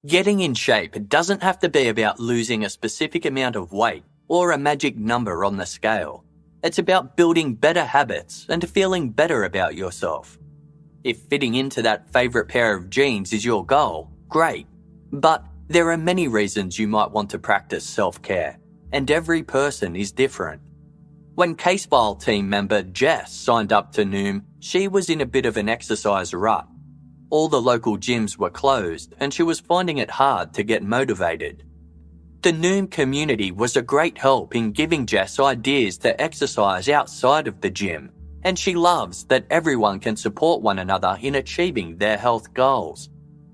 Getting in shape doesn't have to be about losing a specific amount of weight or a magic number on the scale. It's about building better habits and feeling better about yourself. If fitting into that favourite pair of jeans is your goal, great. But there are many reasons you might want to practice self-care, and every person is different. When Casefile team member Jess signed up to Noom, she was in a bit of an exercise rut. All the local gyms were closed and she was finding it hard to get motivated. The Noom community was a great help in giving Jess ideas to exercise outside of the gym, and she loves that everyone can support one another in achieving their health goals.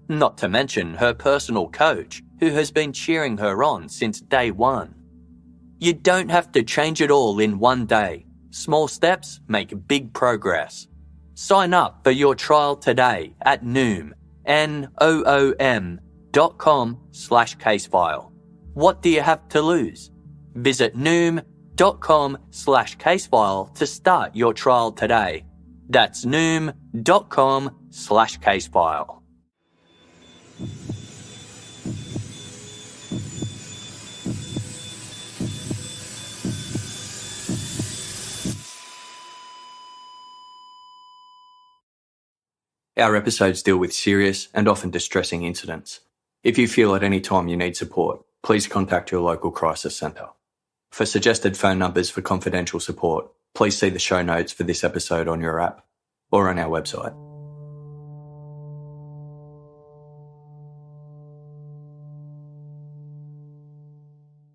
Not to mention her personal coach, who has been cheering her on since day one. You don't have to change it all in one day. Small steps make big progress. Sign up for your trial today at Noom, noom.com/casefile. What do you have to lose? Visit noom.com/casefile to start your trial today. That's noom.com/casefile. Our episodes deal with serious and often distressing incidents. If you feel at any time you need support, please contact your local crisis centre. For suggested phone numbers for confidential support, please see the show notes for this episode on your app or on our website.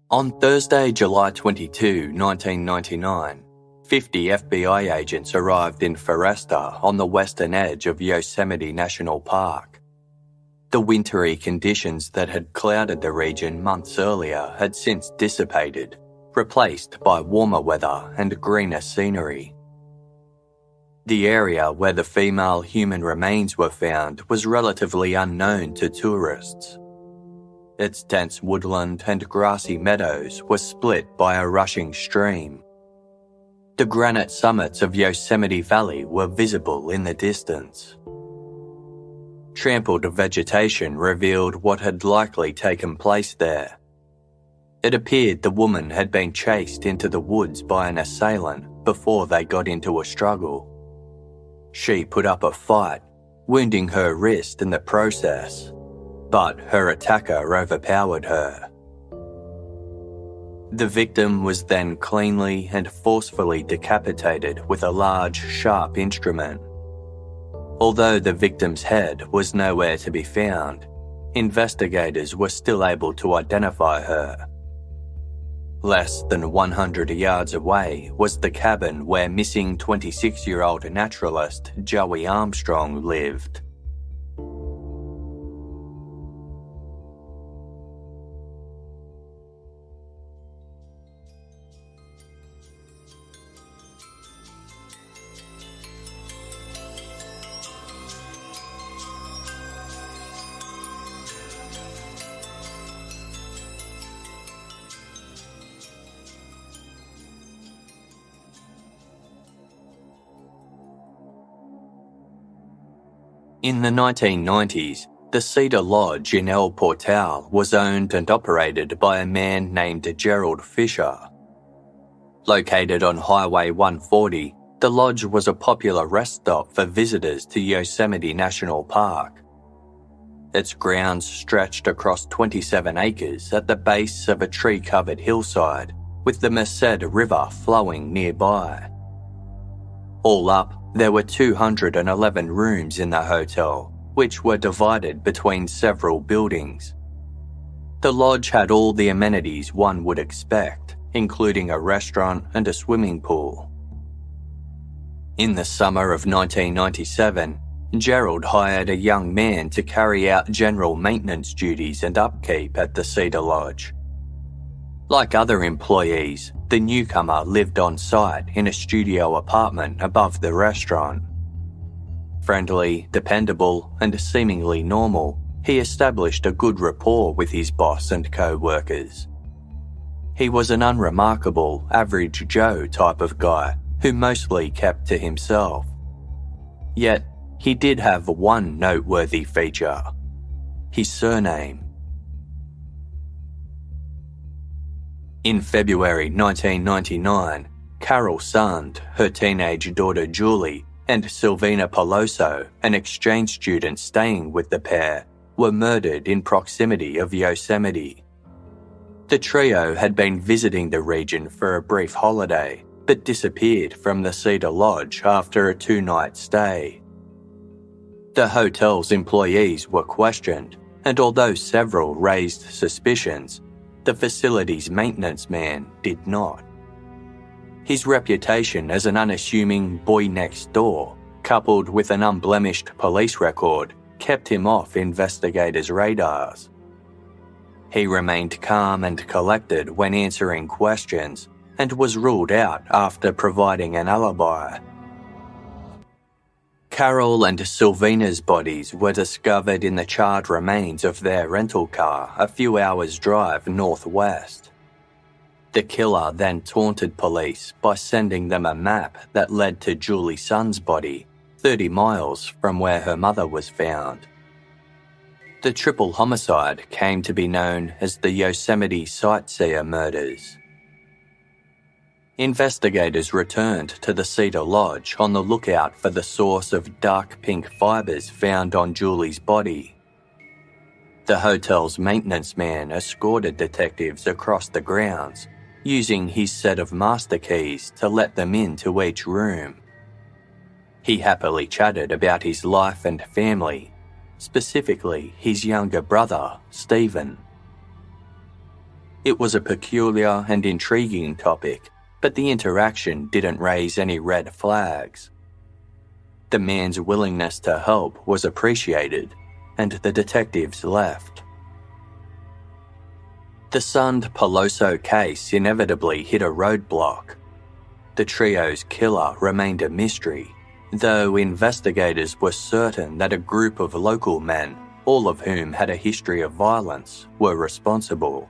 On Thursday, July 22, 1999, 50 FBI agents arrived in Foresta on the western edge of Yosemite National Park. The wintry conditions that had clouded the region months earlier had since dissipated, replaced by warmer weather and greener scenery. The area where the female human remains were found was relatively unknown to tourists. Its dense woodland and grassy meadows were split by a rushing stream. The granite summits of Yosemite Valley were visible in the distance. Trampled vegetation revealed what had likely taken place there. It appeared the woman had been chased into the woods by an assailant before they got into a struggle. She put up a fight, wounding her wrist in the process, but her attacker overpowered her. The victim was then cleanly and forcefully decapitated with a large, sharp instrument. Although the victim's head was nowhere to be found, investigators were still able to identify her. Less than 100 yards away was the cabin where missing 26-year-old naturalist Joey Armstrong lived. In the 1990s, the Cedar Lodge in El Portal was owned and operated by a man named Gerald Fisher. Located on Highway 140, the lodge was a popular rest stop for visitors to Yosemite National Park. Its grounds stretched across 27 acres at the base of a tree-covered hillside, with the Merced River flowing nearby. All up, there were 211 rooms in the hotel, which were divided between several buildings. The lodge had all the amenities one would expect, including a restaurant and a swimming pool. In the summer of 1997, Gerald hired a young man to carry out general maintenance duties and upkeep at the Cedar Lodge. Like other employees, the newcomer lived on site in a studio apartment above the restaurant. Friendly, dependable, and seemingly normal, he established a good rapport with his boss and co-workers. He was an unremarkable, average Joe type of guy who mostly kept to himself. Yet, he did have one noteworthy feature: his surname. In February 1999, Carol Sund, her teenage daughter Julie, and Silvina Peloso, an exchange student staying with the pair, were murdered in proximity of Yosemite. The trio had been visiting the region for a brief holiday, but disappeared from the Cedar Lodge after a 2-night stay. The hotel's employees were questioned, and although several raised suspicions, the facility's maintenance man did not. His reputation as an unassuming boy next door, coupled with an unblemished police record, kept him off investigators' radars. He remained calm and collected when answering questions and was ruled out after providing an alibi. Carol and Silvina's bodies were discovered in the charred remains of their rental car a few hours' drive northwest. The killer then taunted police by sending them a map that led to Julie Sund's body, 30 miles from where her mother was found. The triple homicide came to be known as the Yosemite Sightseer murders. Investigators returned to the Cedar Lodge on the lookout for the source of dark pink fibres found on Julie's body. The hotel's maintenance man escorted detectives across the grounds, using his set of master keys to let them into each room. He happily chatted about his life and family, specifically his younger brother, Stephen. It was a peculiar and intriguing topic, but the interaction didn't raise any red flags. The man's willingness to help was appreciated, and the detectives left. The Sund-Peloso case inevitably hit a roadblock. The trio's killer remained a mystery, though investigators were certain that a group of local men, all of whom had a history of violence, were responsible.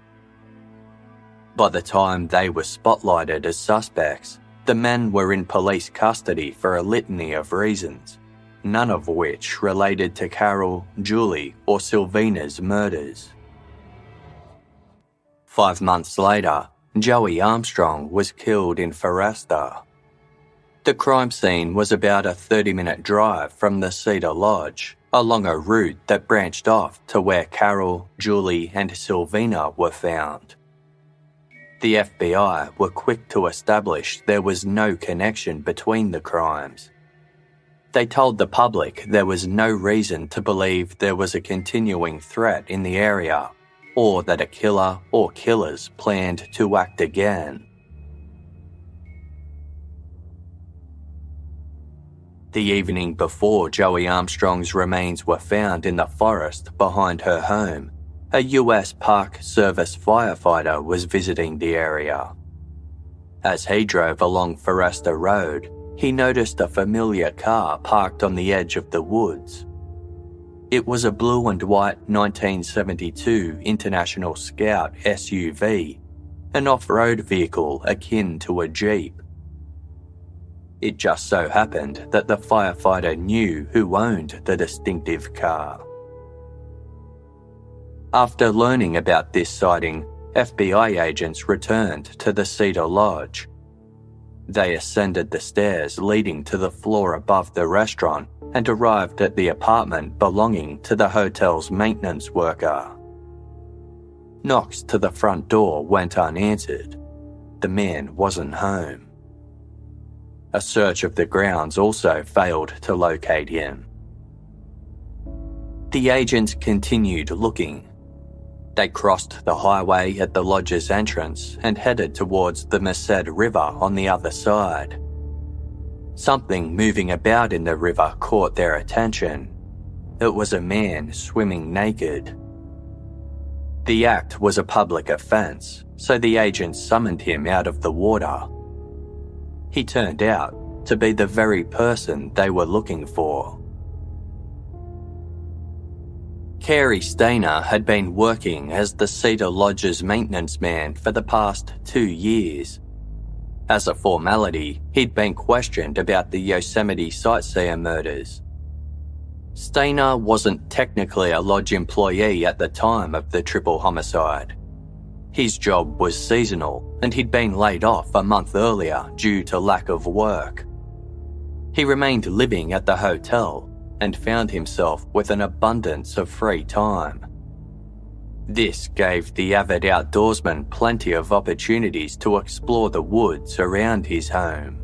By the time they were spotlighted as suspects, the men were in police custody for a litany of reasons, none of which related to Carol, Julie, or Silvina's murders. 5 months later, Joey Armstrong was killed in Foresta. The crime scene was about a 30-minute drive from the Cedar Lodge, along a route that branched off to where Carol, Julie, and Silvina were found. The FBI were quick to establish there was no connection between the crimes. They told the public there was no reason to believe there was a continuing threat in the area, or that a killer or killers planned to act again. The evening before Joey Armstrong's remains were found in the forest behind her home, a US Park Service firefighter was visiting the area. As he drove along Foresta Road, he noticed a familiar car parked on the edge of the woods. It was a blue and white 1972 International Scout SUV, an off-road vehicle akin to a Jeep. It just so happened that the firefighter knew who owned the distinctive car. After learning about this sighting, FBI agents returned to the Cedar Lodge. They ascended the stairs leading to the floor above the restaurant and arrived at the apartment belonging to the hotel's maintenance worker. Knocks to the front door went unanswered. The man wasn't home. A search of the grounds also failed to locate him. The agents continued looking. They crossed the highway at the lodge's entrance and headed towards the Merced River on the other side. Something moving about in the river caught their attention. It was a man swimming naked. The act was a public offence, so the agents summoned him out of the water. He turned out to be the very person they were looking for. Carey Stainer had been working as the Cedar Lodge's maintenance man for the past 2 years. As a formality, he'd been questioned about the Yosemite Sightseer murders. Stainer wasn't technically a lodge employee at the time of the triple homicide. His job was seasonal and he'd been laid off a month earlier due to lack of work. He remained living at the hotel and found himself with an abundance of free time. This gave the avid outdoorsman plenty of opportunities to explore the woods around his home.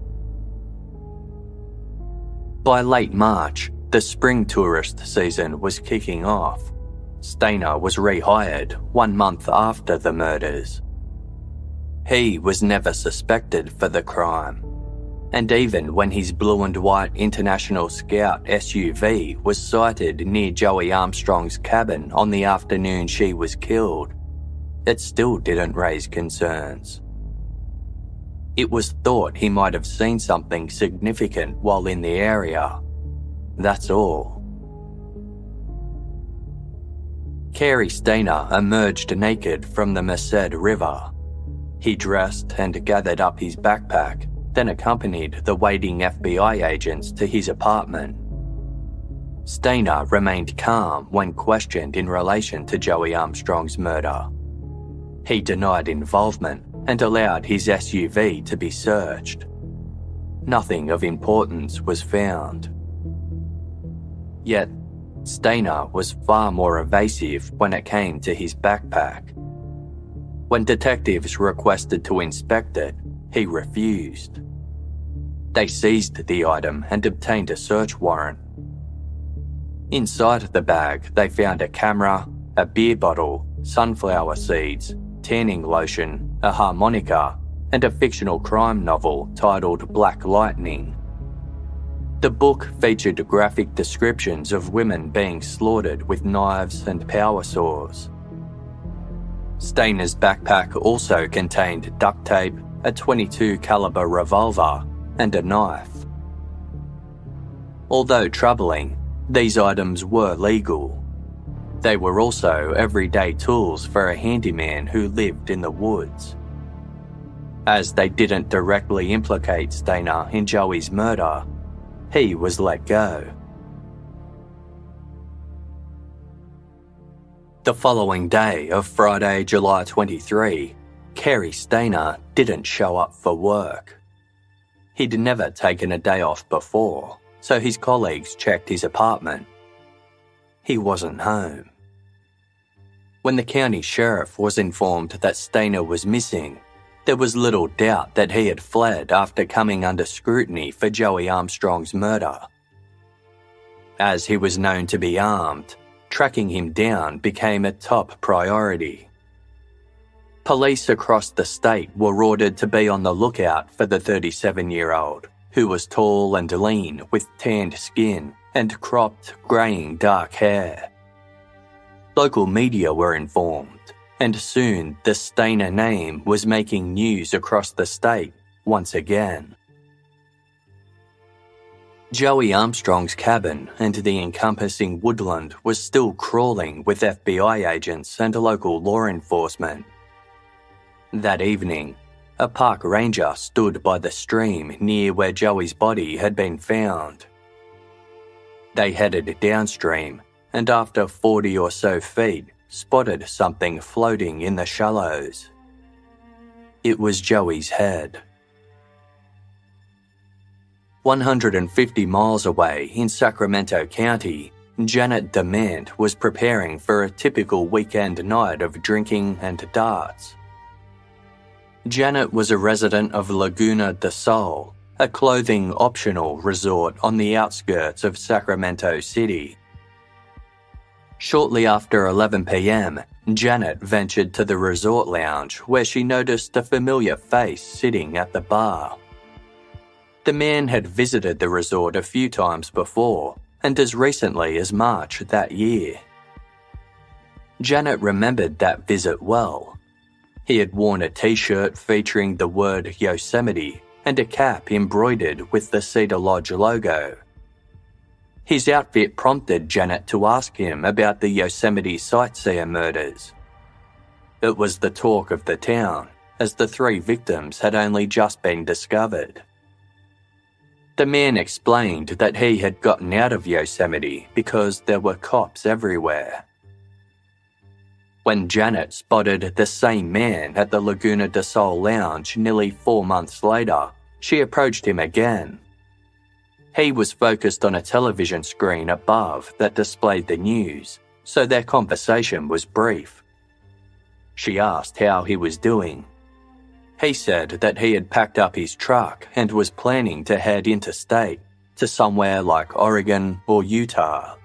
By late March, the spring tourist season was kicking off. Stainer was rehired 1 month after the murders. He was never suspected for the crime, and even when his blue and white International Scout SUV was sighted near Joey Armstrong's cabin on the afternoon she was killed, it still didn't raise concerns. It was thought he might have seen something significant while in the area. That's all. Cary Stainer emerged naked from the Merced River. He dressed and gathered up his backpack, then accompanied the waiting FBI agents to his apartment. Stainer remained calm when questioned in relation to Joey Armstrong's murder. He denied involvement and allowed his SUV to be searched. Nothing of importance was found. Yet, Stainer was far more evasive when it came to his backpack. When detectives requested to inspect it, he refused. They seized the item and obtained a search warrant. Inside the bag, they found a camera, a beer bottle, sunflower seeds, tanning lotion, a harmonica, and a fictional crime novel titled Black Lightning. The book featured graphic descriptions of women being slaughtered with knives and power saws. Stainer's backpack also contained duct tape, a .22 caliber revolver, and a knife. Although troubling, these items were legal. They were also everyday tools for a handyman who lived in the woods. As they didn't directly implicate Stainer in Joey's murder, he was let go. The following day of Friday, July 23, Cary Stainer didn't show up for work. He'd never taken a day off before, so his colleagues checked his apartment. He wasn't home. When the county sheriff was informed that Stainer was missing, there was little doubt that he had fled after coming under scrutiny for Joey Armstrong's murder. As he was known to be armed, tracking him down became a top priority. Police across the state were ordered to be on the lookout for the 37-year-old, who was tall and lean with tanned skin and cropped, greying dark hair. Local media were informed, and soon the Stainer name was making news across the state once again. Joey Armstrong's cabin and the encompassing woodland was still crawling with FBI agents and local law enforcement. That evening, a park ranger stood by the stream near where Joey's body had been found. They headed downstream, and after 40 or so feet, spotted something floating in the shallows. It was Joey's head. 150 miles away in Sacramento County, Janet DeMant was preparing for a typical weekend night of drinking and darts. Janet was a resident of Laguna de Sol, a clothing-optional resort on the outskirts of Sacramento City. Shortly after 11 p.m., Janet ventured to the resort lounge where she noticed a familiar face sitting at the bar. The man had visited the resort a few times before, and as recently as March that year. Janet remembered that visit well. He had worn a t-shirt featuring the word Yosemite and a cap embroidered with the Cedar Lodge logo. His outfit prompted Janet to ask him about the Yosemite Sightseer murders. It was the talk of the town, as the 3 victims had only just been discovered. The man explained that he had gotten out of Yosemite because there were cops everywhere. When Janet spotted the same man at the Laguna de Sol lounge nearly 4 months later, she approached him again. He was focused on a television screen above that displayed the news, so their conversation was brief. She asked how he was doing. He said that he had packed up his truck and was planning to head interstate to somewhere like Oregon or Utah.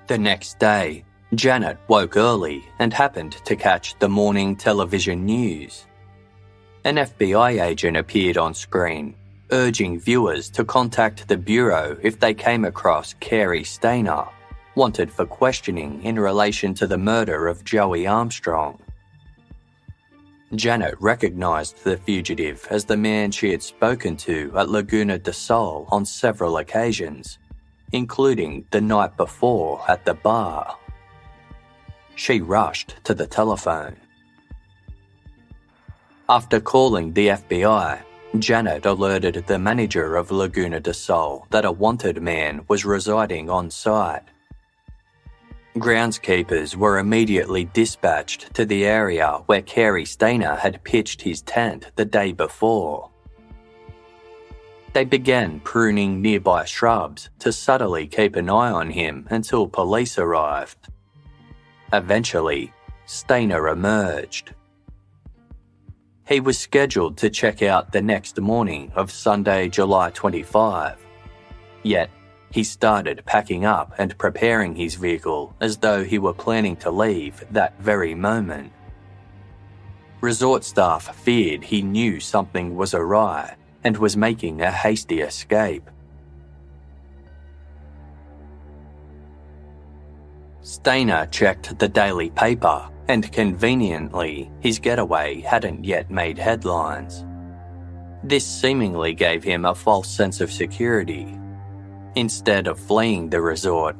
The next day, Janet woke early and happened to catch the morning television news. An FBI agent appeared on screen, urging viewers to contact the Bureau if they came across Carey Stayner, wanted for questioning in relation to the murder of Joey Armstrong. Janet recognized the fugitive as the man she had spoken to at Laguna de Sol on several occasions, including the night before at the bar. She rushed to the telephone. After calling the FBI, Janet alerted the manager of Laguna de Sol that a wanted man was residing on site. Groundskeepers were immediately dispatched to the area where Carey Stayner had pitched his tent the day before. They began pruning nearby shrubs to subtly keep an eye on him until police arrived. Eventually, Stayner emerged. He was scheduled to check out the next morning of Sunday, July 25. Yet, he started packing up and preparing his vehicle as though he were planning to leave that very moment. Resort staff feared he knew something was awry and was making a hasty escape. Stayner checked the daily paper, and conveniently, his getaway hadn't yet made headlines. This seemingly gave him a false sense of security. Instead of fleeing the resort,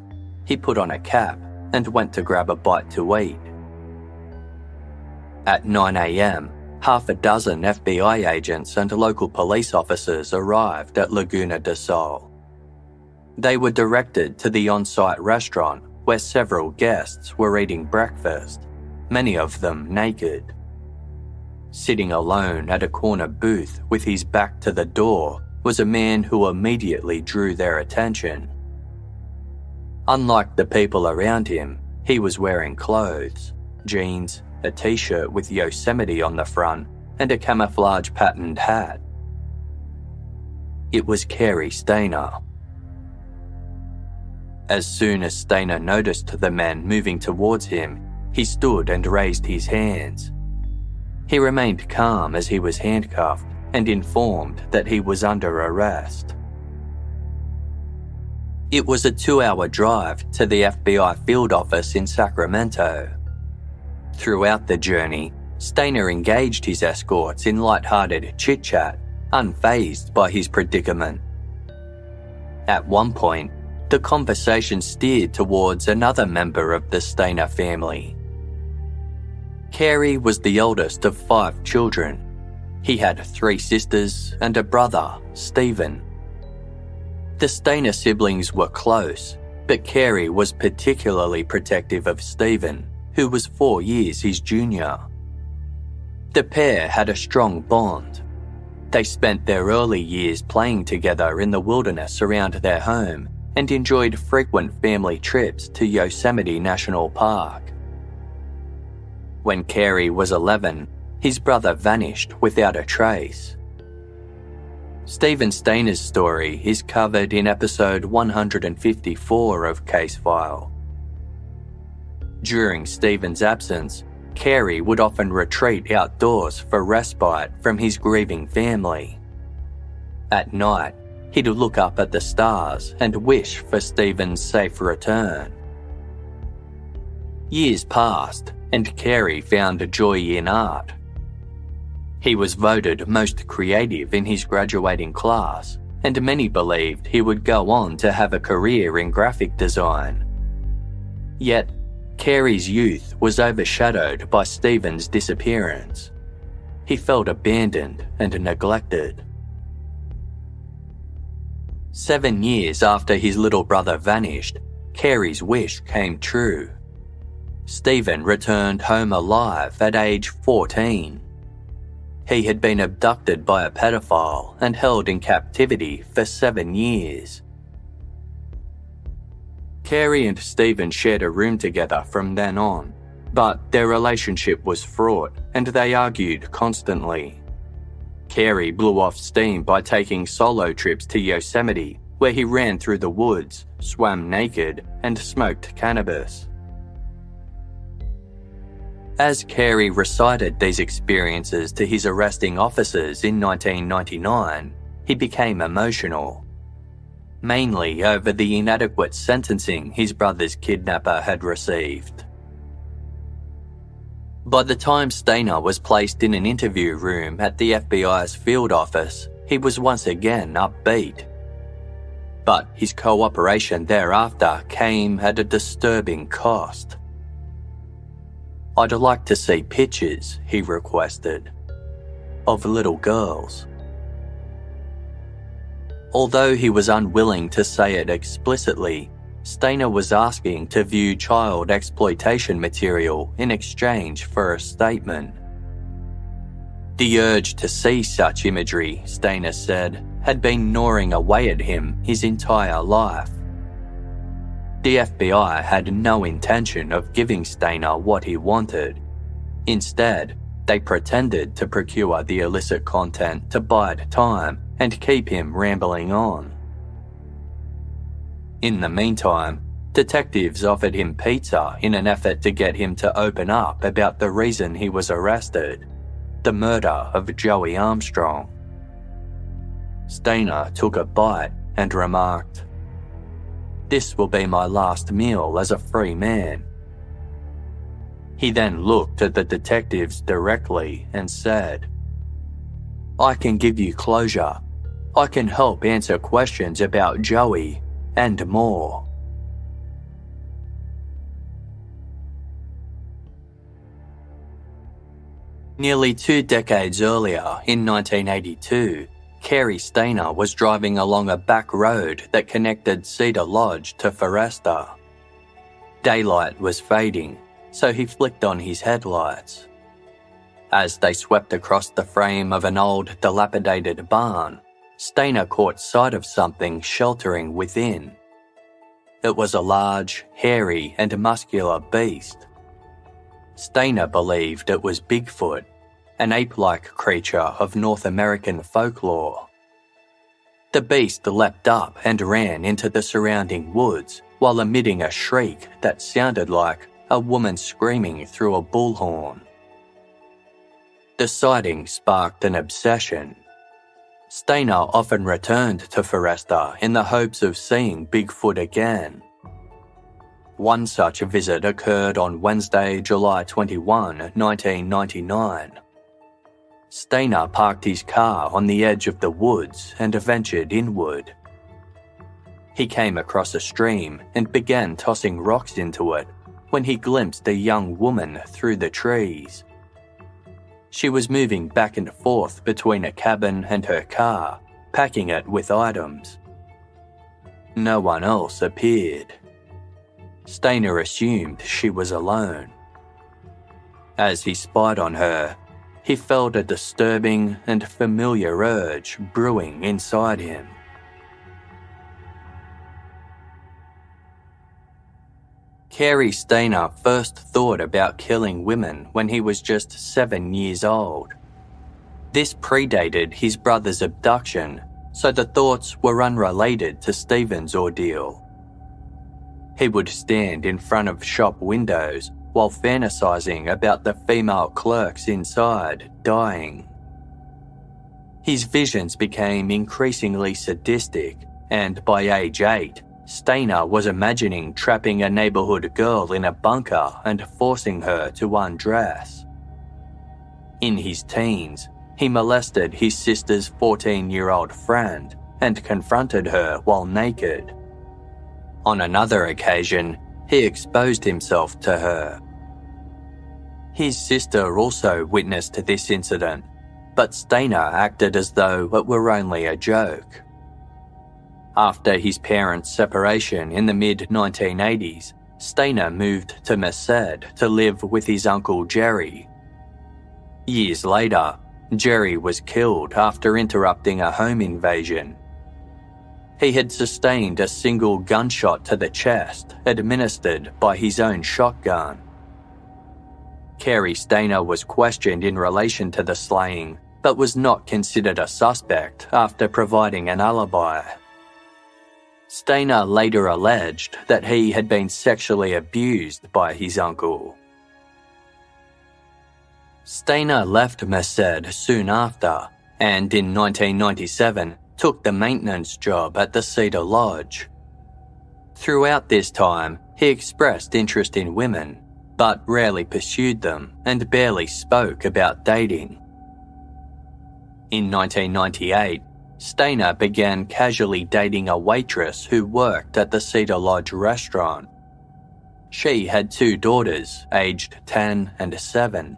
he put on a cap and went to grab a bite to eat. At 9 a.m., half a dozen FBI agents and local police officers arrived at Laguna de Sol. They were directed to the on-site restaurant where several guests were eating breakfast, many of them naked. Sitting alone at a corner booth with his back to the door was a man who immediately drew their attention. Unlike the people around him, he was wearing clothes, jeans, a t-shirt with Yosemite on the front, and a camouflage patterned hat. It was Carey Stayner. As soon as Stayner noticed the man moving towards him, he stood and raised his hands. He remained calm as he was handcuffed and informed that he was under arrest. It was a 2-hour drive to the FBI field office in Sacramento. Throughout the journey, Stayner engaged his escorts in light-hearted chit-chat, unfazed by his predicament. At one point, the conversation steered towards another member of the Stayner family. Carey was the oldest of 5 children. He had 3 sisters and a brother, Stephen. The Stayner siblings were close, but Carey was particularly protective of Stephen, who was 4 years his junior. The pair had a strong bond. They spent their early years playing together in the wilderness around their home and enjoyed frequent family trips to Yosemite National Park. When Carey was 11, his brother vanished without a trace. Stephen Stayner's story is covered in episode 154 of Case File. During Stephen's absence, Carey would often retreat outdoors for respite from his grieving family. At night, he'd look up at the stars and wish for Stephen's safe return. Years passed, and Carey found joy in art. He was voted most creative in his graduating class, and many believed he would go on to have a career in graphic design. Yet, Carey's youth was overshadowed by Stephen's disappearance. He felt abandoned and neglected. 7 years after his little brother vanished, Carey's wish came true. Stephen returned home alive at age 14. He had been abducted by a pedophile and held in captivity for 7 years. Carey and Stephen shared a room together from then on, but their relationship was fraught and they argued constantly. Carey blew off steam by taking solo trips to Yosemite, where he ran through the woods, swam naked, and smoked cannabis. As Carey recited these experiences to his arresting officers in 1999, he became emotional, mainly over the inadequate sentencing his brother's kidnapper had received. By the time Stainer was placed in an interview room at the FBI's field office, he was once again upbeat. But his cooperation thereafter came at a disturbing cost. "I'd like to see pictures," he requested, "of little girls." Although he was unwilling to say it explicitly, Stainer was asking to view child exploitation material in exchange for a statement. The urge to see such imagery, Stainer said, had been gnawing away at him his entire life. The FBI had no intention of giving Stainer what he wanted. Instead, they pretended to procure the illicit content to bide time and keep him rambling on. In the meantime, detectives offered him pizza in an effort to get him to open up about the reason he was arrested: the murder of Joey Armstrong. Stainer took a bite and remarked, "This will be my last meal as a free man." He then looked at the detectives directly and said, "I can give you closure. I can help answer questions about Joey and more." Nearly 2 decades earlier, in 1982, Carey Stainer was driving along a back road that connected Cedar Lodge to Foresta. Daylight was fading, so he flicked on his headlights. As they swept across the frame of an old, dilapidated barn, Stainer caught sight of something sheltering within. It was a large, hairy, and muscular beast. Stainer believed it was Bigfoot, an ape-like creature of North American folklore. The beast leapt up and ran into the surrounding woods while emitting a shriek that sounded like a woman screaming through a bullhorn. The sighting sparked an obsession. Stainer often returned to Foresta in the hopes of seeing Bigfoot again. One such visit occurred on Wednesday, July 21, 1999. Stainer parked his car on the edge of the woods and ventured inward. He came across a stream and began tossing rocks into it when he glimpsed a young woman through the trees. She was moving back and forth between a cabin and her car, packing it with items. No one else appeared. Stainer assumed she was alone. As he spied on her, he felt a disturbing and familiar urge brewing inside him. Carey Stainer first thought about killing women when he was just 7 years old. This predated his brother's abduction, so the thoughts were unrelated to Stephen's ordeal. He would stand in front of shop windows while fantasizing about the female clerks inside dying. His visions became increasingly sadistic, and by age 8, Stainer was imagining trapping a neighborhood girl in a bunker and forcing her to undress. In his teens, he molested his sister's 14-year-old friend and confronted her while naked. On another occasion, he exposed himself to her. His sister also witnessed this incident, but Stainer acted as though it were only a joke. After his parents' separation in the mid-1980s, Stainer moved to Merced to live with his uncle Jerry. Years later, Jerry was killed after interrupting a home invasion. He had sustained a single gunshot to the chest administered by his own shotgun. Carey Stainer was questioned in relation to the slaying, but was not considered a suspect after providing an alibi. Stainer later alleged that he had been sexually abused by his uncle. Stainer left Merced soon after, and in 1997 took the maintenance job at the Cedar Lodge. Throughout this time, he expressed interest in women, but rarely pursued them and barely spoke about dating. In 1998, Stainer began casually dating a waitress who worked at the Cedar Lodge restaurant. She had 2 daughters, aged 10 and 7.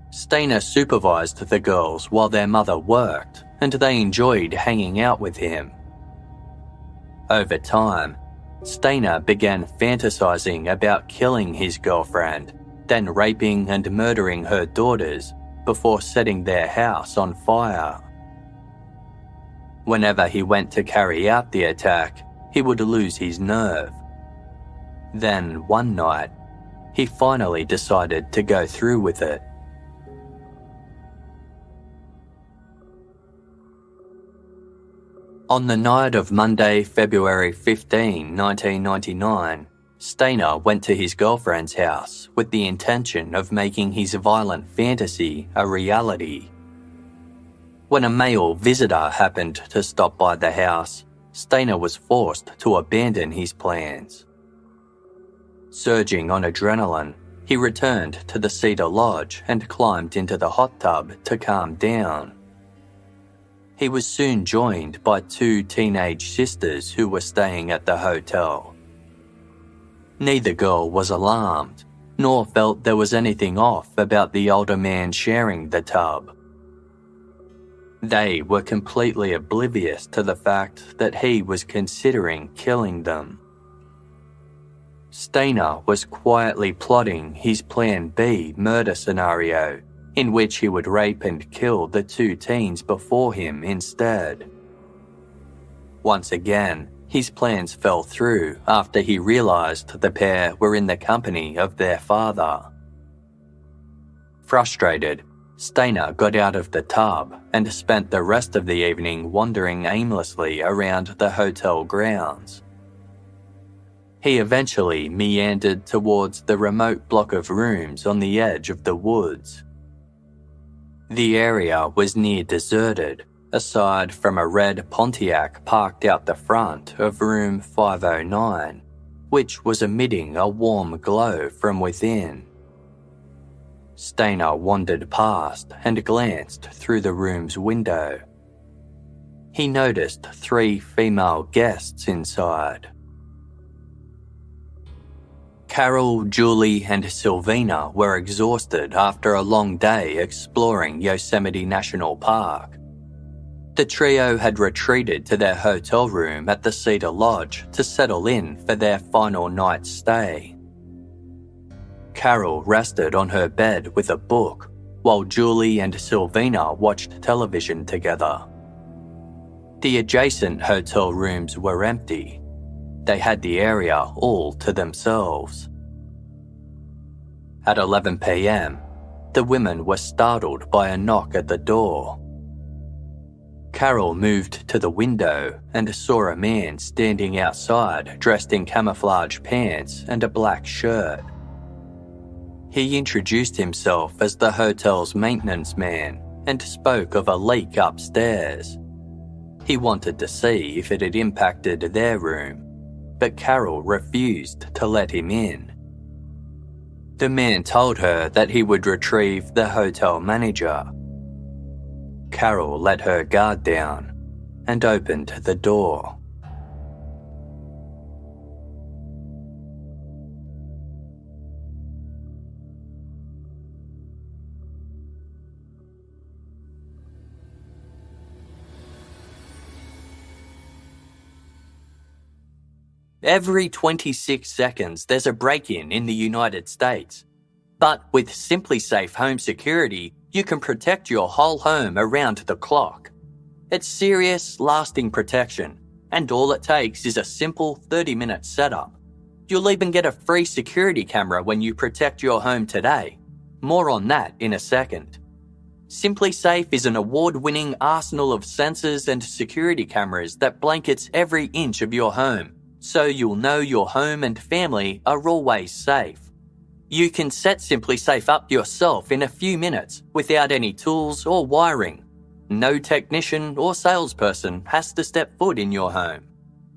Stainer supervised the girls while their mother worked, and they enjoyed hanging out with him. Over time, Stainer began fantasizing about killing his girlfriend, then raping and murdering her daughters before setting their house on fire. Whenever he went to carry out the attack, he would lose his nerve. Then, one night, he finally decided to go through with it. On the night of Monday, February 15, 1999, Stainer went to his girlfriend's house with the intention of making his violent fantasy a reality. When a male visitor happened to stop by the house, Stainer was forced to abandon his plans. Surging on adrenaline, he returned to the Cedar Lodge and climbed into the hot tub to calm down. He was soon joined by 2 teenage sisters who were staying at the hotel. Neither girl was alarmed, nor felt there was anything off about the older man sharing the tub. They were completely oblivious to the fact that he was considering killing them. Stainer was quietly plotting his Plan B murder scenario, in which he would rape and kill the 2 teens before him instead. Once again, his plans fell through after he realized the pair were in the company of their father. Frustrated, Stainer got out of the tub and spent the rest of the evening wandering aimlessly around the hotel grounds. He eventually meandered towards the remote block of rooms on the edge of the woods. The area was near deserted, aside from a red Pontiac parked out the front of room 509, which was emitting a warm glow from within. Stainer wandered past and glanced through the room's window. He noticed 3 female guests inside. Carol, Julie, and Sylvina were exhausted after a long day exploring Yosemite National Park. The trio had retreated to their hotel room at the Cedar Lodge to settle in for their final night's stay. Carol rested on her bed with a book, while Julie and Sylvina watched television together. The adjacent hotel rooms were empty. They had the area all to themselves. At 11 p.m., the women were startled by a knock at the door. Carol moved to the window and saw a man standing outside dressed in camouflage pants and a black shirt. He introduced himself as the hotel's maintenance man and spoke of a leak upstairs. He wanted to see if it had impacted their room, but Carol refused to let him in. The man told her that he would retrieve the hotel manager. Carol let her guard down and opened the door. Every 26 seconds, there's a break-in in the United States. But with SimpliSafe Home Security, you can protect your whole home around the clock. It's serious, lasting protection, and all it takes is a simple 30-minute setup. You'll even get a free security camera when you protect your home today. More on that in a second. SimpliSafe is an award-winning arsenal of sensors and security cameras that blankets every inch of your home, so you'll know your home and family are always safe. You can set SimpliSafe up yourself in a few minutes without any tools or wiring. No technician or salesperson has to step foot in your home.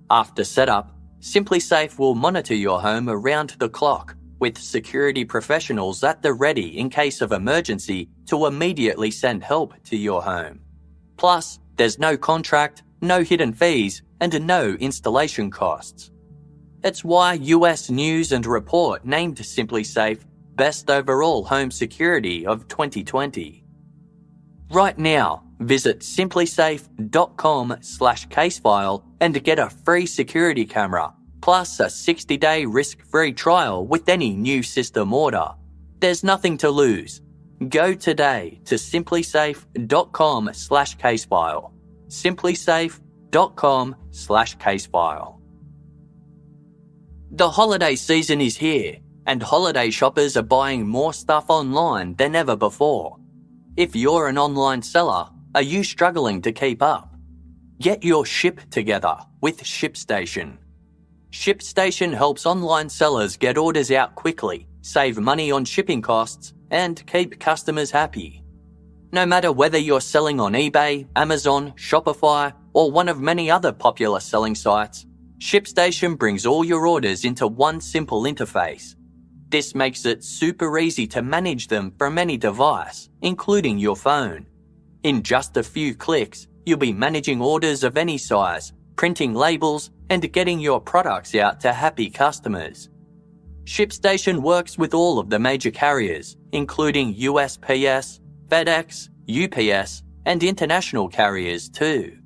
After setup, SimpliSafe will monitor your home around the clock with security professionals at the ready in case of emergency to immediately send help to your home. Plus, there's no contract, no hidden fees, and no installation costs. It's why US News and Report named SimpliSafe Best Overall Home Security of 2020. Right now, visit simplisafe.com/casefile and get a free security camera, plus a 60-day risk-free trial with any new system order. There's nothing to lose. Go today to simplisafe.com/casefile. simplisafe.com/casefile. The holiday season is here, and holiday shoppers are buying more stuff online than ever before. If you're an online seller, are you struggling to keep up? Get your ship together with ShipStation. ShipStation helps online sellers get orders out quickly, save money on shipping costs, and keep customers happy. No matter whether you're selling on eBay, Amazon, Shopify, or one of many other popular selling sites, ShipStation brings all your orders into one simple interface. This makes it super easy to manage them from any device, including your phone. In just a few clicks, you'll be managing orders of any size, printing labels, and getting your products out to happy customers. ShipStation works with all of the major carriers, including USPS, FedEx, UPS, and international carriers too.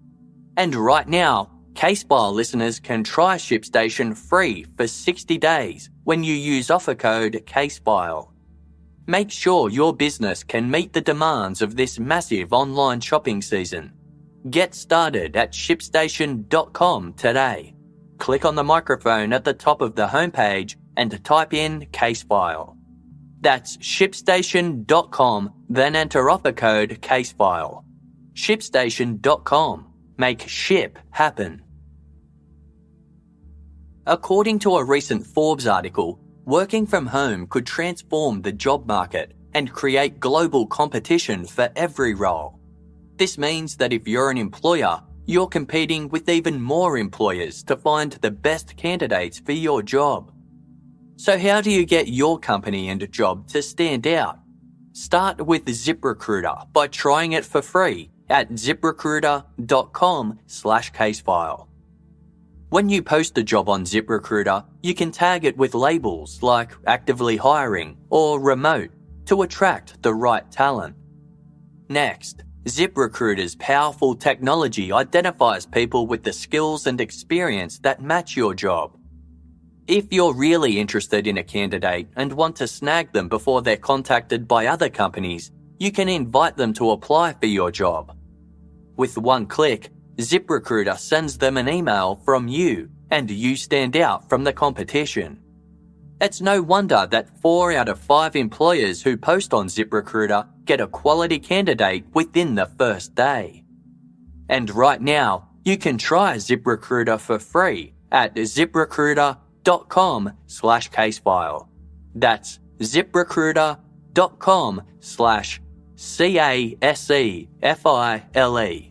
And right now, CaseFile listeners can try ShipStation free for 60 days when you use offer code CaseFile. Make sure your business can meet the demands of this massive online shopping season. Get started at ShipStation.com today. Click on the microphone at the top of the homepage and type in CaseFile. That's ShipStation.com, then enter offer code CaseFile. ShipStation.com. Make ship happen. According to a recent Forbes article, working from home could transform the job market and create global competition for every role. This means that if you're an employer, you're competing with even more employers to find the best candidates for your job. So how do you get your company and job to stand out? Start with ZipRecruiter by trying it for free at ziprecruiter.com/casefile. When you post a job on ZipRecruiter, you can tag it with labels like actively hiring or remote to attract the right talent. Next, ZipRecruiter's powerful technology identifies people with the skills and experience that match your job. If you're really interested in a candidate and want to snag them before they're contacted by other companies, you can invite them to apply for your job. With one click, ZipRecruiter sends them an email from you, and you stand out from the competition. It's no wonder that 4 out of 5 employers who post on ZipRecruiter get a quality candidate within the first day. And right now, you can try ZipRecruiter for free at ziprecruiter.com/casefile. That's ziprecruiter.com/CASEFILE.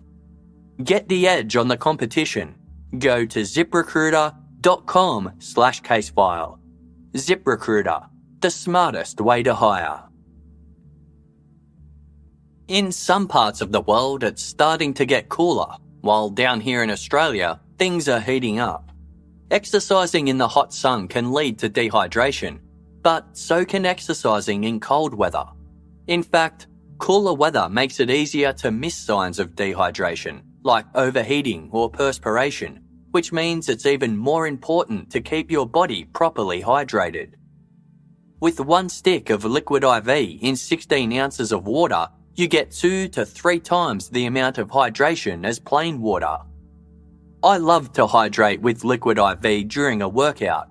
Get the edge on the competition. Go to ziprecruiter.com/casefile. ZipRecruiter, the smartest way to hire. In some parts of the world, it's starting to get cooler, while down here in Australia, things are heating up. Exercising in the hot sun can lead to dehydration, but so can exercising in cold weather. In fact, cooler weather makes it easier to miss signs of dehydration, like overheating or perspiration, which means it's even more important to keep your body properly hydrated. With 1 stick of liquid IV in 16 ounces of water, you get 2 to 3 times the amount of hydration as plain water. I love to hydrate with liquid IV during a workout.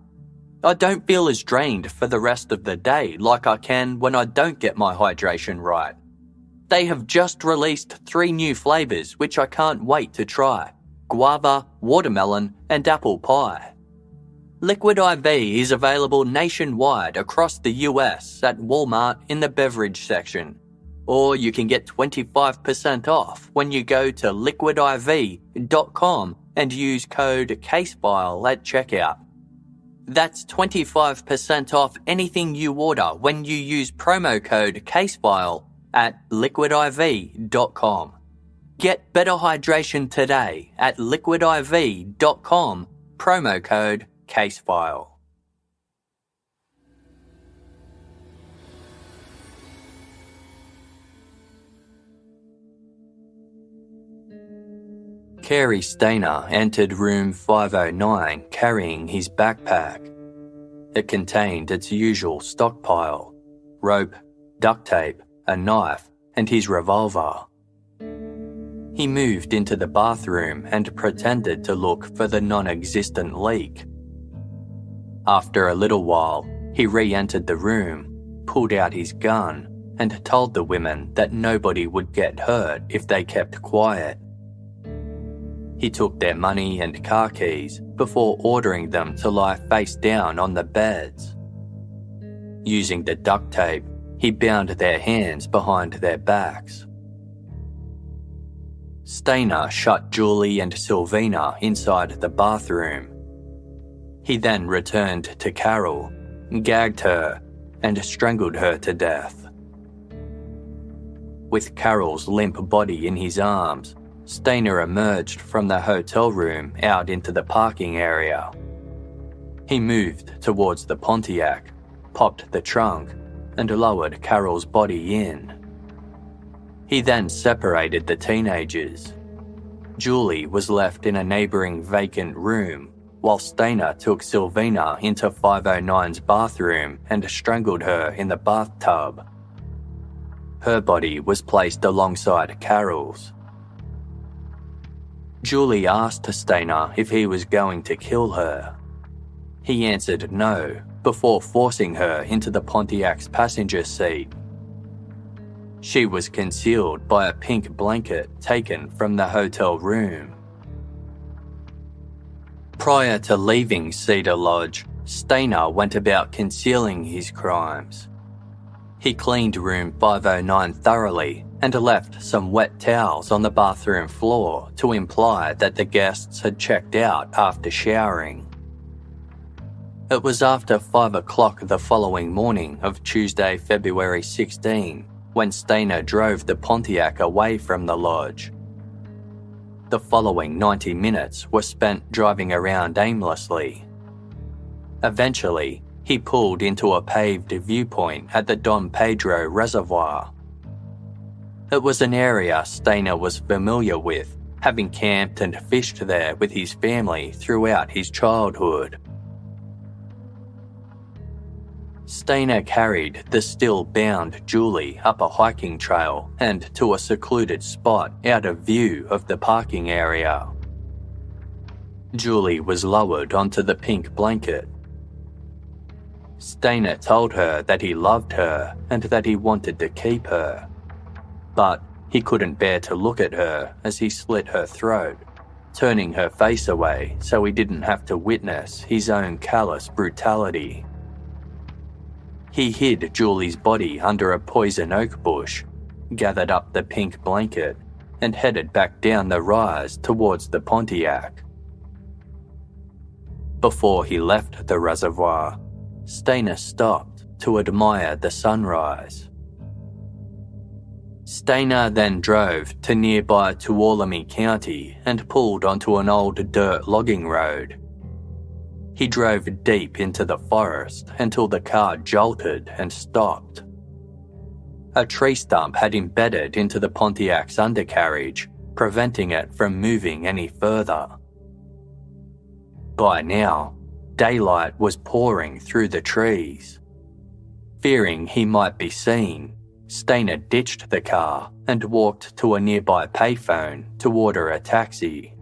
I don't feel as drained for the rest of the day like I can when I don't get my hydration right. They have just released 3 new flavours which I can't wait to try: guava, watermelon, and apple pie. Liquid IV is available nationwide across the US at Walmart in the beverage section. Or you can get 25% off when you go to liquidiv.com and use code CASEFILE at checkout. That's 25% off anything you order when you use promo code CASEFILE at liquidiv.com. Get better hydration today at liquidiv.com, promo code CASEFILE. Carey Stainer entered room 509 carrying his backpack. It contained its usual stockpile: rope, duct tape, a knife, and his revolver. He moved into the bathroom and pretended to look for the non-existent leak. After a little while, he re-entered the room, pulled out his gun, and told the women that nobody would get hurt if they kept quiet. He took their money and car keys before ordering them to lie face down on the beds. Using the duct tape, he bound their hands behind their backs. Stainer shut Julie and Sylvina inside the bathroom. He then returned to Carol, gagged her, and strangled her to death. With Carol's limp body in his arms, Stainer emerged from the hotel room out into the parking area. He moved towards the Pontiac, popped the trunk, and lowered Carol's body in. He then separated the teenagers. Julie was left in a neighbouring vacant room, while Stainer took Sylvina into 509's bathroom and strangled her in the bathtub. Her body was placed alongside Carol's. Julie asked Stainer if he was going to kill her. He answered no, before forcing her into the Pontiac's passenger seat. She was concealed by a pink blanket taken from the hotel room. Prior to leaving Cedar Lodge, Stainer went about concealing his crimes. He cleaned room 509 thoroughly and left some wet towels on the bathroom floor to imply that the guests had checked out after showering. It was after 5 o'clock the following morning of Tuesday, February 16, when Stainer drove the Pontiac away from the lodge. The following 90 minutes were spent driving around aimlessly. Eventually, he pulled into a paved viewpoint at the Don Pedro Reservoir. It was an area Stainer was familiar with, having camped and fished there with his family throughout his childhood. Stainer carried the still-bound Julie up a hiking trail and to a secluded spot out of view of the parking area. Julie was lowered onto the pink blanket. Stainer told her that he loved her and that he wanted to keep her, but he couldn't bear to look at her as he slit her throat, turning her face away so he didn't have to witness his own callous brutality. He hid Julie's body under a poison oak bush, gathered up the pink blanket, and headed back down the rise towards the Pontiac. Before he left the reservoir, Stainer stopped to admire the sunrise. Stainer then drove to nearby Tuolumne County and pulled onto an old dirt logging road. He drove deep into the forest until the car jolted and stopped. A tree stump had embedded into the Pontiac's undercarriage, preventing it from moving any further. By now, daylight was pouring through the trees. Fearing he might be seen, Stainer ditched the car and walked to a nearby payphone to order a taxi.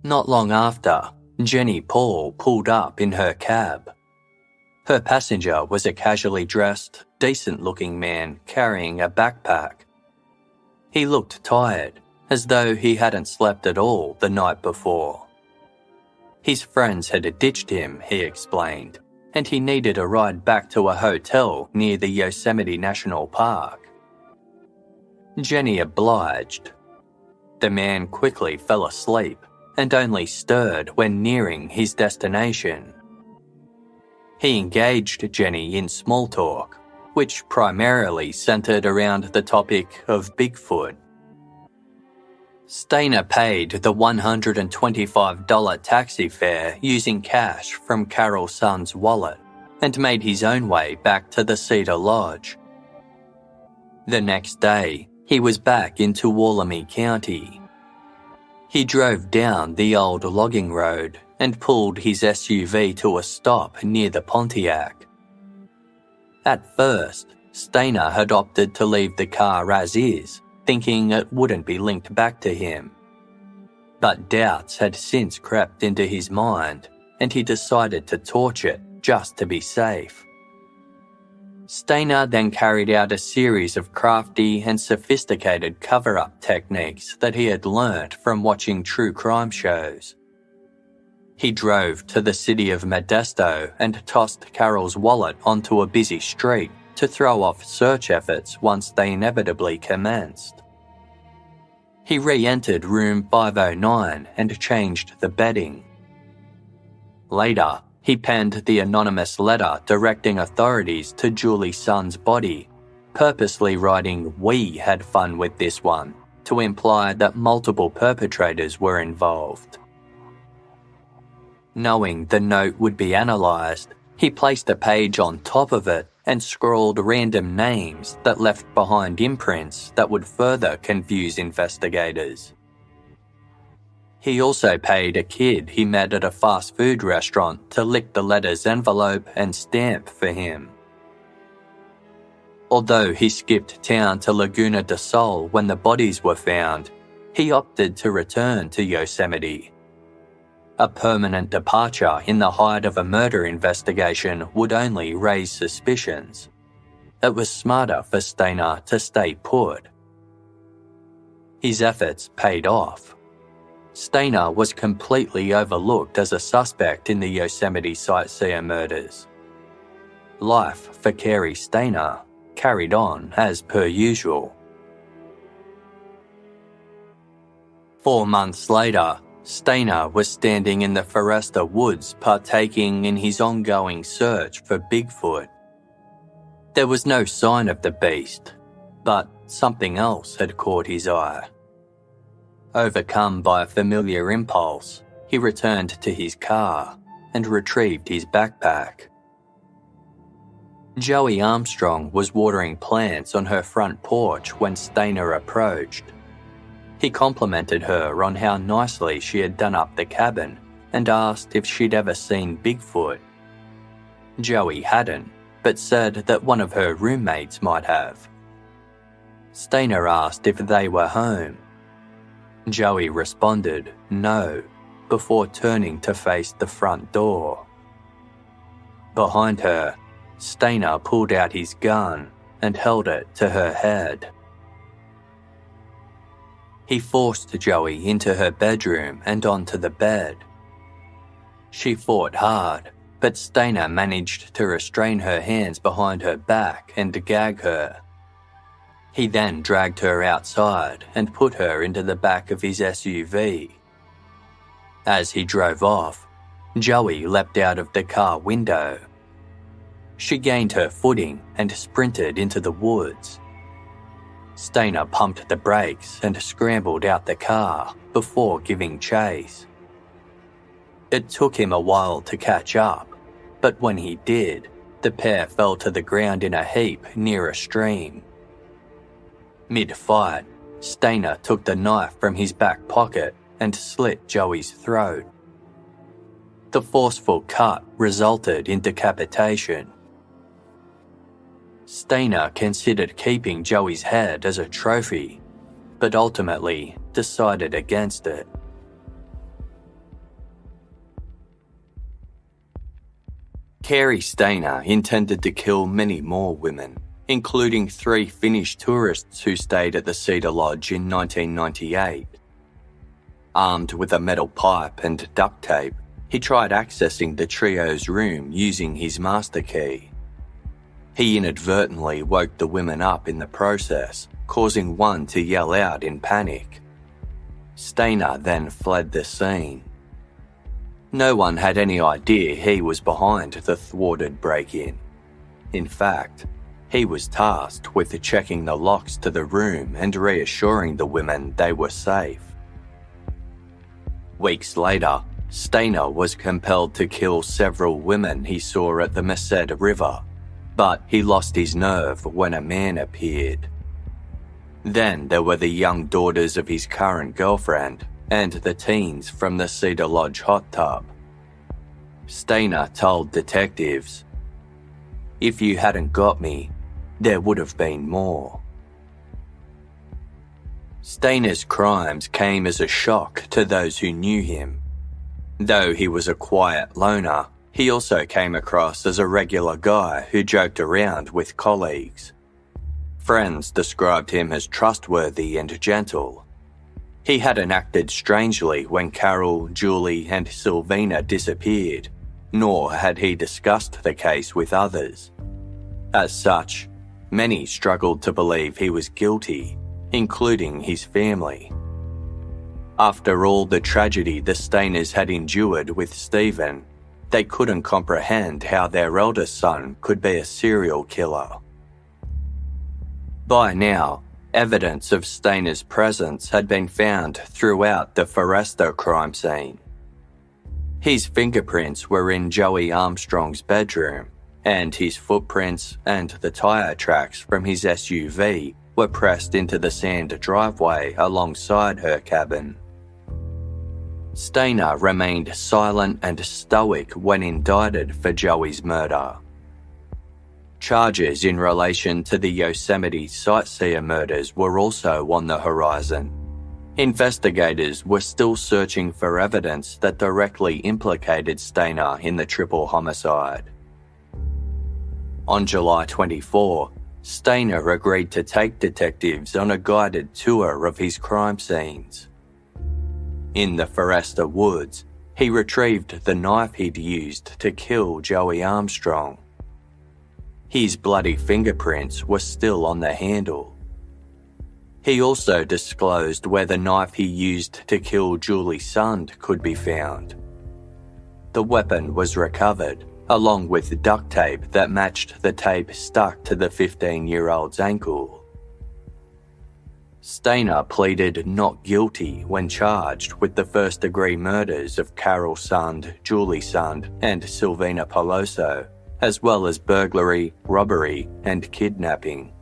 Not long after, Jenny Paul pulled up in her cab. Her passenger was a casually dressed, decent-looking man carrying a backpack. He looked tired, as though he hadn't slept at all the night before. His friends had ditched him, he explained, and he needed a ride back to a hotel near the Yosemite National Park. Jenny obliged. The man quickly fell asleep and only stirred when nearing his destination. He engaged Jenny in small talk, which primarily centered around the topic of Bigfoot. Stainer paid the $125 taxi fare using cash from Carol's son's wallet and made his own way back to the Cedar Lodge. The next day, he was back in Tuolumne County. He drove down the old logging road and pulled his SUV to a stop near the Pontiac. At first, Stainer had opted to leave the car as is, thinking it wouldn't be linked back to him. But doubts had since crept into his mind, and he decided to torch it just to be safe. Stainer then carried out a series of crafty and sophisticated cover-up techniques that he had learnt from watching true crime shows. He drove to the city of Modesto and tossed Carol's wallet onto a busy street to throw off search efforts once they inevitably commenced. He re-entered room 509 and changed the bedding. Later, he penned the anonymous letter directing authorities to Julie's son's body, purposely writing "We had fun with this one" to imply that multiple perpetrators were involved. Knowing the note would be analysed, he placed a page on top of it and scrawled random names that left behind imprints that would further confuse investigators. He also paid a kid he met at a fast food restaurant to lick the letter's envelope and stamp for him. Although he skipped town to Laguna de Sol when the bodies were found, he opted to return to Yosemite. A permanent departure in the height of a murder investigation would only raise suspicions. It was smarter for Stainer to stay put. His efforts paid off. Stainer was completely overlooked as a suspect in the Yosemite Sightseer murders. Life for Carey Stainer carried on as per usual. 4 months later, Stainer was standing in the Forester Woods partaking in his ongoing search for Bigfoot. There was no sign of the beast, but something else had caught his eye. Overcome by a familiar impulse, he returned to his car and retrieved his backpack. Joey Armstrong was watering plants on her front porch when Stainer approached. He complimented her on how nicely she had done up the cabin and asked if she'd ever seen Bigfoot. Joey hadn't, but said that one of her roommates might have. Stainer asked if they were home. Joey responded no, before turning to face the front door. Behind her, Stainer pulled out his gun and held it to her head. He forced Joey into her bedroom and onto the bed. She fought hard, but Stainer managed to restrain her hands behind her back and gag her. He then dragged her outside and put her into the back of his SUV. As he drove off, Joey leapt out of the car window. She gained her footing and sprinted into the woods. Stainer pumped the brakes and scrambled out the car before giving chase. It took him a while to catch up, but when he did, the pair fell to the ground in a heap near a stream. Mid-fight, Stainer took the knife from his back pocket and slit Joey's throat. The forceful cut resulted in decapitation. Stainer considered keeping Joey's head as a trophy, but ultimately decided against it. Carey Stainer intended to kill many more women, including 3 Finnish tourists who stayed at the Cedar Lodge in 1998. Armed with a metal pipe and duct tape, he tried accessing the trio's room using his master key. He inadvertently woke the women up in the process, causing one to yell out in panic. Stainer then fled the scene. No one had any idea he was behind the thwarted break-in. In fact, he was tasked with checking the locks to the room and reassuring the women they were safe. Weeks later, Stainer was compelled to kill several women he saw at the Merced River, but he lost his nerve when a man appeared. Then there were the young daughters of his current girlfriend and the teens from the Cedar Lodge hot tub. Stainer told detectives, "If you hadn't got me, there would have been more." Stainer's crimes came as a shock to those who knew him. Though he was a quiet loner, he also came across as a regular guy who joked around with colleagues. Friends described him as trustworthy and gentle. He hadn't acted strangely when Carol, Julie, and Sylvina disappeared, nor had he discussed the case with others. As such, many struggled to believe he was guilty, including his family. After all the tragedy the Stainers had endured with Stephen, they couldn't comprehend how their eldest son could be a serial killer. By now, evidence of Stainer's presence had been found throughout the Foresta crime scene. His fingerprints were in Joey Armstrong's bedroom, and his footprints and the tyre tracks from his SUV were pressed into the sand driveway alongside her cabin. Stainer remained silent and stoic when indicted for Joey's murder. Charges in relation to the Yosemite Sightseer murders were also on the horizon. Investigators were still searching for evidence that directly implicated Stainer in the triple homicide. On July 24, Stainer agreed to take detectives on a guided tour of his crime scenes. In the Foresta woods, he retrieved the knife he'd used to kill Joey Armstrong. His bloody fingerprints were still on the handle. He also disclosed where the knife he used to kill Julie Sund could be found. The weapon was recovered, along with duct tape that matched the tape stuck to the 15-year-old's ankle. Stainer pleaded not guilty when charged with the first-degree murders of Carol Sund, Julie Sund, and Sylvina Peloso, as well as burglary, robbery, and kidnapping.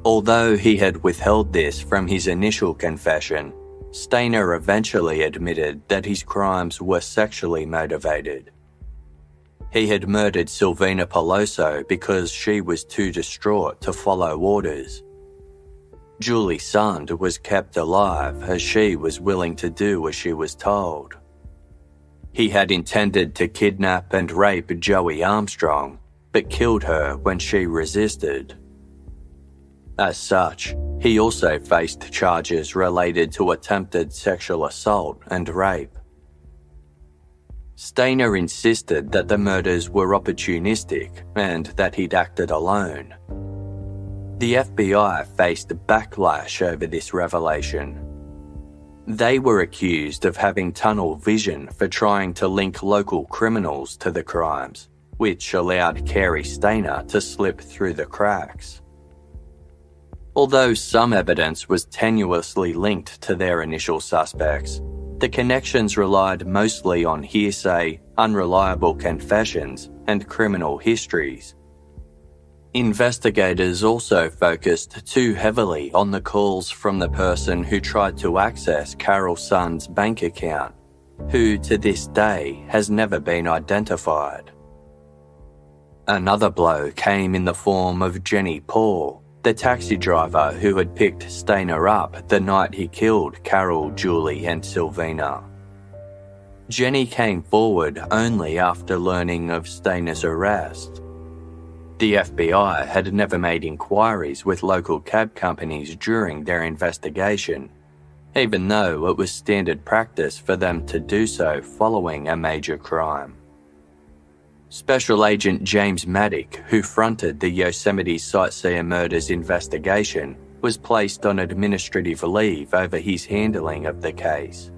Although he had withheld this from his initial confession, Stainer eventually admitted that his crimes were sexually motivated. He had murdered Sylvina Peloso because she was too distraught to follow orders. Julie Sund was kept alive as she was willing to do as she was told. He had intended to kidnap and rape Joey Armstrong, but killed her when she resisted. As such, he also faced charges related to attempted sexual assault and rape. Stainer insisted that the murders were opportunistic and that he'd acted alone. The FBI faced backlash over this revelation. They were accused of having tunnel vision for trying to link local criminals to the crimes, which allowed Carey Stainer to slip through the cracks. Although some evidence was tenuously linked to their initial suspects, the connections relied mostly on hearsay, unreliable confessions, and criminal histories. Investigators also focused too heavily on the calls from the person who tried to access Carol's son's bank account, who to this day has never been identified. Another blow came in the form of Jenny Paul, the taxi driver who had picked Stainer up the night he killed Carol, Julie and Sylvina. Jenny came forward only after learning of Stainer's arrest. The FBI had never made inquiries with local cab companies during their investigation, even though it was standard practice for them to do so following a major crime. Special Agent James Maddock, who fronted the Yosemite Sightseer murders investigation, was placed on administrative leave over his handling of the case.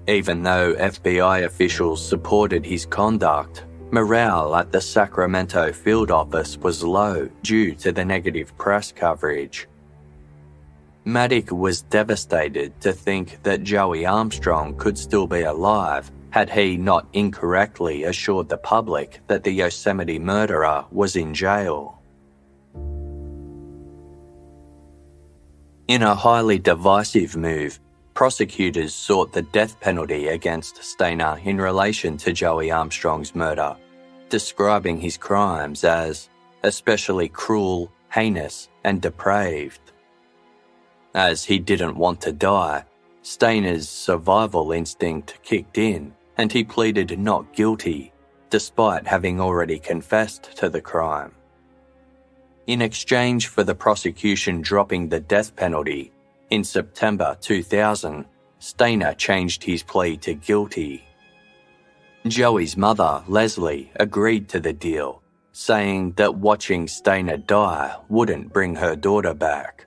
Even though FBI officials supported his conduct, morale at the Sacramento field office was low due to the negative press coverage. Maddock was devastated to think that Joey Armstrong could still be alive had he not incorrectly assured the public that the Yosemite murderer was in jail. In a highly divisive move, prosecutors sought the death penalty against Stainer in relation to Joey Armstrong's murder, describing his crimes as especially cruel, heinous, and depraved. As he didn't want to die, Stainer's survival instinct kicked in and he pleaded not guilty, despite having already confessed to the crime. In exchange for the prosecution dropping the death penalty, in September 2000, Stainer changed his plea to guilty. Joey's mother, Leslie, agreed to the deal, saying that watching Stainer die wouldn't bring her daughter back.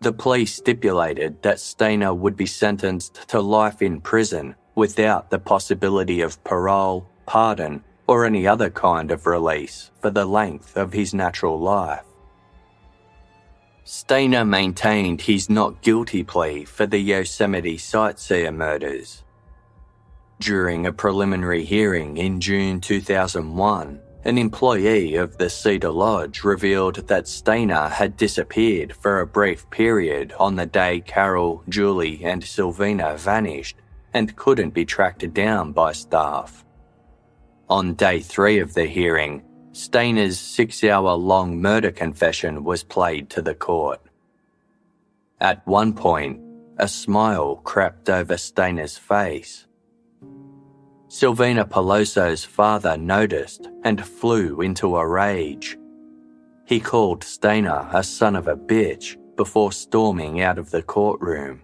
The plea stipulated that Stainer would be sentenced to life in prison without the possibility of parole, pardon, or any other kind of release for the length of his natural life. Stainer maintained his not guilty plea for the Yosemite Sightseer murders. During a preliminary hearing in June 2001, an employee of the Cedar Lodge revealed that Stainer had disappeared for a brief period on the day Carol, Julie, and Sylvina vanished and couldn't be tracked down by staff. On day 3 of the hearing, Stainer's 6-hour-long murder confession was played to the court. At one point, a smile crept over Stainer's face. Sylvina Peloso's father noticed and flew into a rage. He called Stainer a son of a bitch before storming out of the courtroom.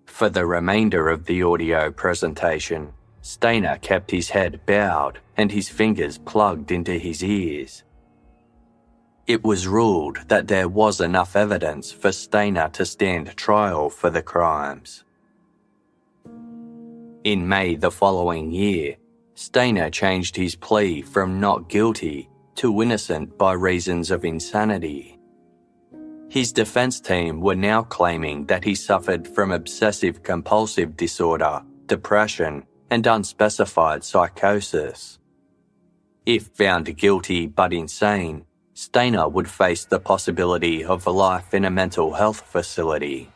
For the remainder of the audio presentation, Stainer kept his head bowed and his fingers plugged into his ears. It was ruled that there was enough evidence for Stainer to stand trial for the crimes. In May the following year, Stainer changed his plea from not guilty to innocent by reasons of insanity. His defense team were now claiming that he suffered from obsessive-compulsive disorder, depression, and unspecified psychosis. If found guilty but insane, Stainer would face the possibility of life in a mental health facility.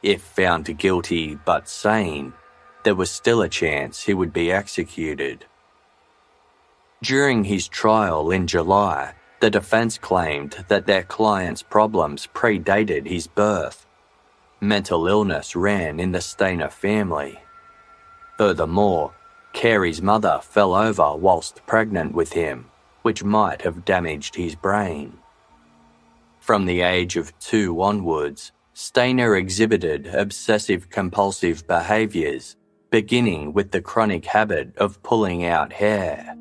If found guilty but sane, there was still a chance he would be executed. During his trial in July, the defense claimed that their client's problems predated his birth. Mental illness ran in the Stainer family. Furthermore, Carey's mother fell over whilst pregnant with him, which might have damaged his brain. From the age of 2 onwards, Stainer exhibited obsessive-compulsive behaviours, beginning with the chronic habit of pulling out hair.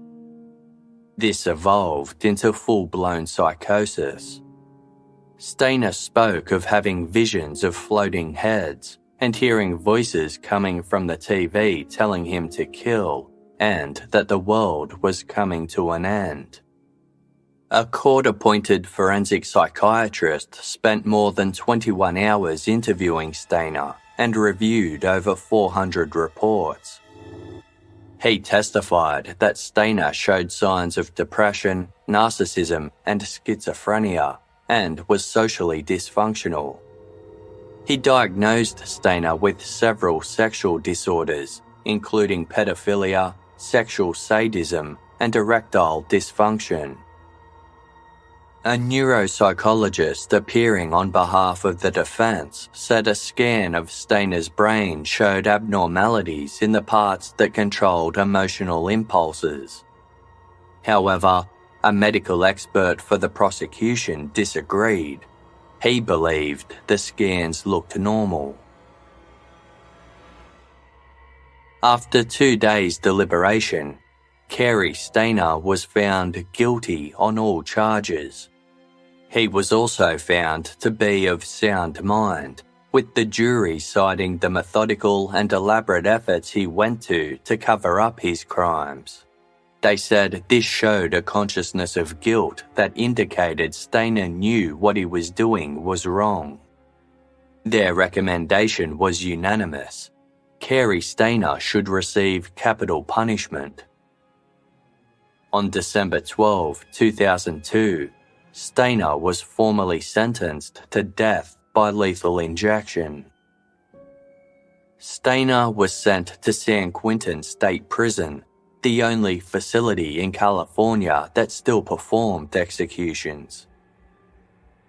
This evolved into full-blown psychosis. Stainer spoke of having visions of floating heads and hearing voices coming from the TV telling him to kill and that the world was coming to an end. A court-appointed forensic psychiatrist spent more than 21 hours interviewing Stainer and reviewed over 400 reports. He testified that Stainer showed signs of depression, narcissism, and schizophrenia, and was socially dysfunctional. He diagnosed Stainer with several sexual disorders, including pedophilia, sexual sadism, and erectile dysfunction. A neuropsychologist appearing on behalf of the defense said a scan of Stainer's brain showed abnormalities in the parts that controlled emotional impulses. However, a medical expert for the prosecution disagreed. He believed the scans looked normal. After 2 days' deliberation, Cary Stainer was found guilty on all charges. He was also found to be of sound mind, with the jury citing the methodical and elaborate efforts he went to cover up his crimes. They said this showed a consciousness of guilt that indicated Stainer knew what he was doing was wrong. Their recommendation was unanimous. Cary Stainer should receive capital punishment. On December 12, 2002, Stainer was formally sentenced to death by lethal injection. Stainer was sent to San Quentin State Prison, the only facility in California that still performed executions.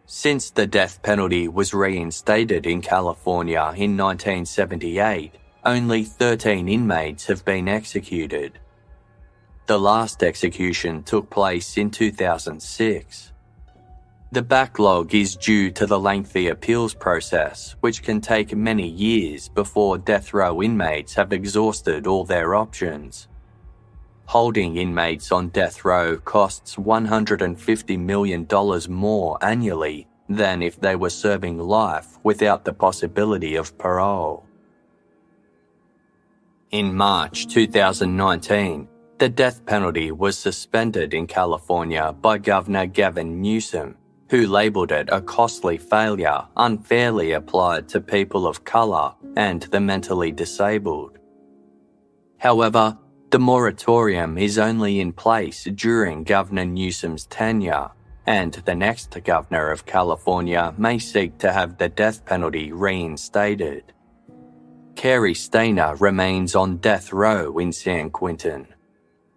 Since the death penalty was reinstated in California in 1978, only 13 inmates have been executed. The last execution took place in 2006. The backlog is due to the lengthy appeals process, which can take many years before death row inmates have exhausted all their options. Holding inmates on death row costs $150 million more annually than if they were serving life without the possibility of parole. In March 2019, the death penalty was suspended in California by Governor Gavin Newsom, who labelled it a costly failure unfairly applied to people of colour and the mentally disabled. However, the moratorium is only in place during Governor Newsom's tenure, and the next governor of California may seek to have the death penalty reinstated. Cary Stainer remains on death row in San Quentin.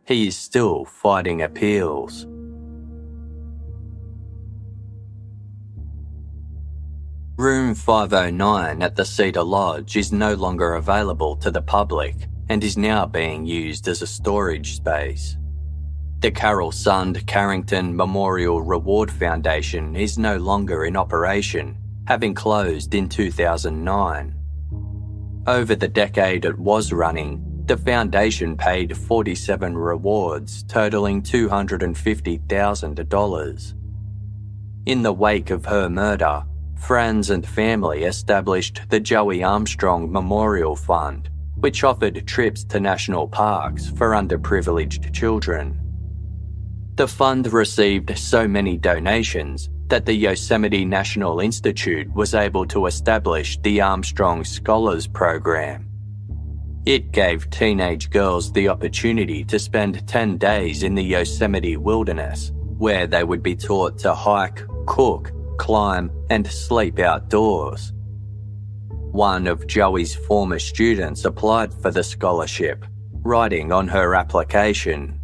He is still fighting appeals. Room 509 at the Cedar Lodge is no longer available to the public and is now being used as a storage space. The Carol Sund Carrington Memorial Reward Foundation is no longer in operation, having closed in 2009. Over the decade it was running, the foundation paid 47 rewards totaling $250,000. In the wake of her murder, friends and family established the Joey Armstrong Memorial Fund, which offered trips to national parks for underprivileged children. The fund received so many donations that the Yosemite National Institute was able to establish the Armstrong Scholars Program. It gave teenage girls the opportunity to spend 10 days in the Yosemite wilderness, where they would be taught to hike, cook, climb, and sleep outdoors. One of Joey's former students applied for the scholarship, writing on her application,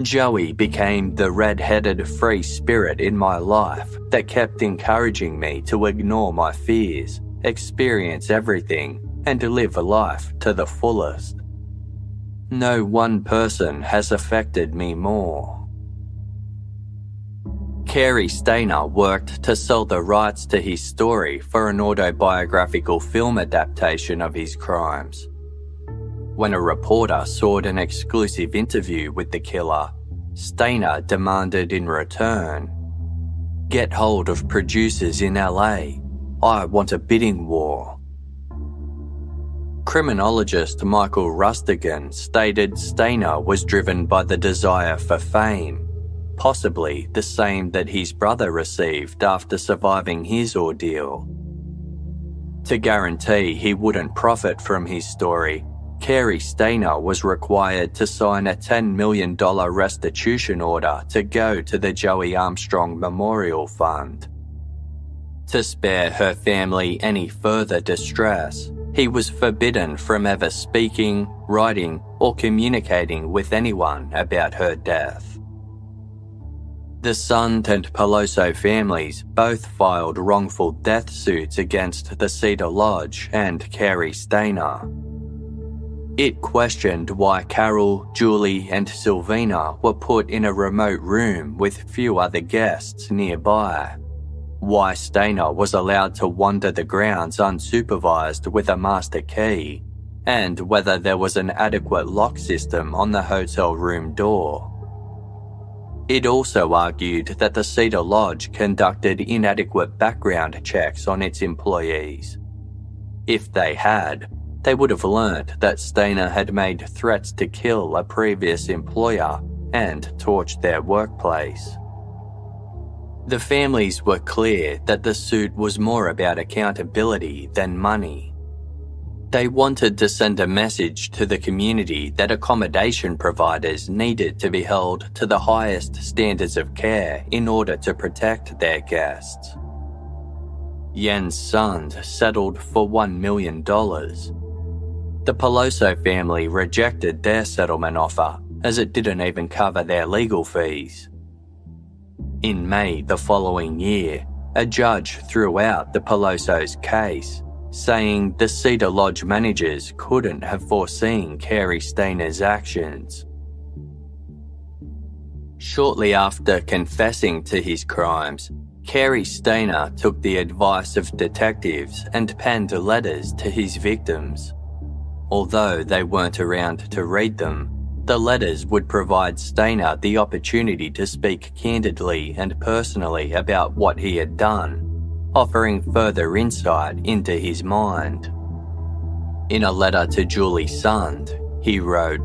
"Joey became the red-headed free spirit in my life that kept encouraging me to ignore my fears, experience everything, and live a life to the fullest. No one person has affected me more." Cary Stainer worked to sell the rights to his story for an autobiographical film adaptation of his crimes. When a reporter sought an exclusive interview with the killer, Stainer demanded in return, "Get hold of producers in LA. I want a bidding war." Criminologist Michael Rustigan stated Stainer was driven by the desire for fame, possibly the same that his brother received after surviving his ordeal. To guarantee he wouldn't profit from his story, Carrie Stainer was required to sign a $10 million restitution order to go to the Joey Armstrong Memorial Fund. To spare her family any further distress, he was forbidden from ever speaking, writing, or communicating with anyone about her death. The Sant and Peloso families both filed wrongful death suits against the Cedar Lodge and Carrie Stainer. It questioned why Carol, Julie, and Sylvina were put in a remote room with few other guests nearby, why Stainer was allowed to wander the grounds unsupervised with a master key, and whether there was an adequate lock system on the hotel room door. It also argued that the Cedar Lodge conducted inadequate background checks on its employees. If they had, they would have learnt that Stainer had made threats to kill a previous employer and torched their workplace. The families were clear that the suit was more about accountability than money. They wanted to send a message to the community that accommodation providers needed to be held to the highest standards of care in order to protect their guests. Yen's sons settled for $1 million. The Peloso family rejected their settlement offer as it didn't even cover their legal fees. In May the following year, a judge threw out the Peloso's case, saying the Cedar Lodge managers couldn't have foreseen Carrie Stainer's actions. Shortly after confessing to his crimes, Carrie Stainer took the advice of detectives and penned letters to his victims. Although they weren't around to read them, the letters would provide Stainer the opportunity to speak candidly and personally about what he had done, offering further insight into his mind. In a letter to Julie Sund, he wrote,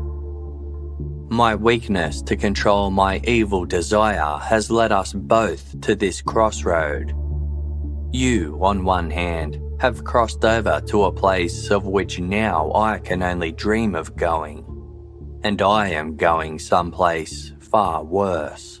"My weakness to control my evil desire has led us both to this crossroad. You, on one hand, have crossed over to a place of which now I can only dream of going, and I am going someplace far worse.